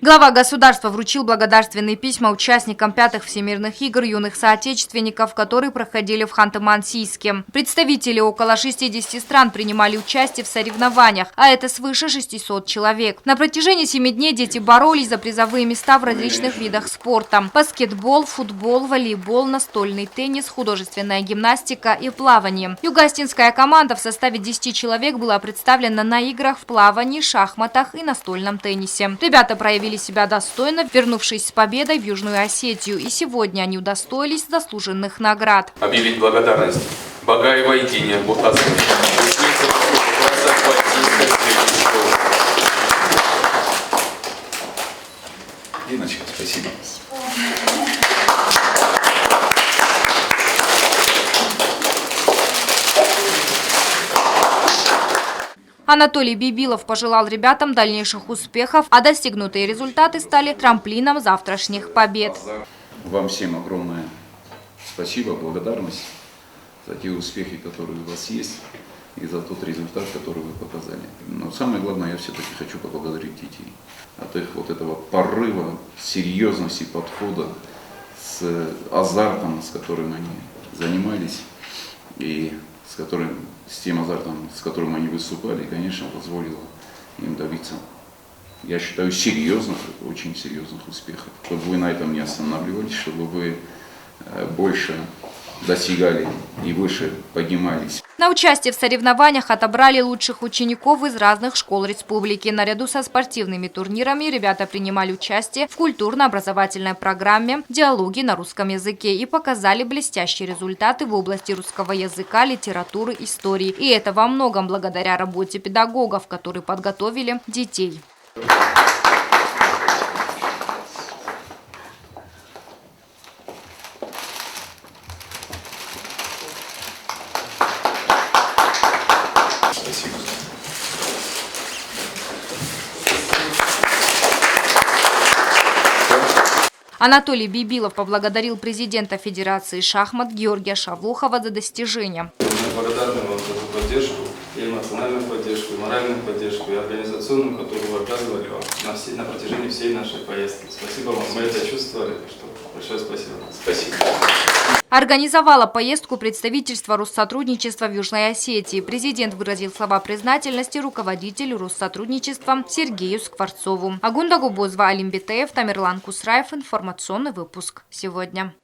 Глава государства вручил благодарственные письма участникам 5-х Всемирных игр юных соотечественников, которые проходили в Ханты-Мансийске. Представители около 60 стран принимали участие в соревнованиях, а это свыше 600 человек. На протяжении 7 дней дети боролись за призовые места в различных видах спорта: баскетбол, футбол, волейбол, настольный теннис, художественная гимнастика и плавание. Югостинская команда в составе 10 человек была представлена на играх в плавании, шахматах и настольном теннисе. Ребята проявили себя достойно, вернувшись с победой в Южную Осетию, и сегодня они удостоились заслуженных наград. Объявить благодарность Багаевой Дине Бутасовне, ученице 2 класса Балтийской средней школы. Диночка, спасибо. Анатолий Бибилов пожелал ребятам дальнейших успехов, а достигнутые результаты стали трамплином завтрашних побед. Вам всем огромное спасибо, благодарность за те успехи, которые у вас есть, и за тот результат, который вы показали. Но самое главное, я все-таки хочу поблагодарить детей от их вот этого порыва, серьезности подхода, с азартом, с которым они занимались, и с тем азартом, с которым они выступали, конечно, позволило им добиться, я считаю, серьезных, очень серьезных успехов. Чтобы вы на этом не останавливались, чтобы вы больше достигали и выше поднимались. На участие в соревнованиях отобрали лучших учеников из разных школ республики. Наряду со спортивными турнирами ребята принимали участие в культурно-образовательной программе «Диалоги на русском языке» и показали блестящие результаты в области русского языка, литературы, истории. И это во многом благодаря работе педагогов, которые подготовили детей. Анатолий Бибилов поблагодарил президента Федерации шахмат Георгия Шавлухова за достижения. Мы благодарны вам за ту поддержку, и эмоциональную поддержку, и моральную поддержку, и организационную, которую вы оказывали вам на протяжении всей нашей поездки. Спасибо вам, мы это чувствовали, большое спасибо. Спасибо. Организовала поездку представительства Россотрудничества в Южной Осетии. Президент выразил слова признательности руководителю Россотрудничества Сергею Скворцову. Агунда Губозова, Алим Битеев, Тамерлан Кусраев. Информационный выпуск сегодня.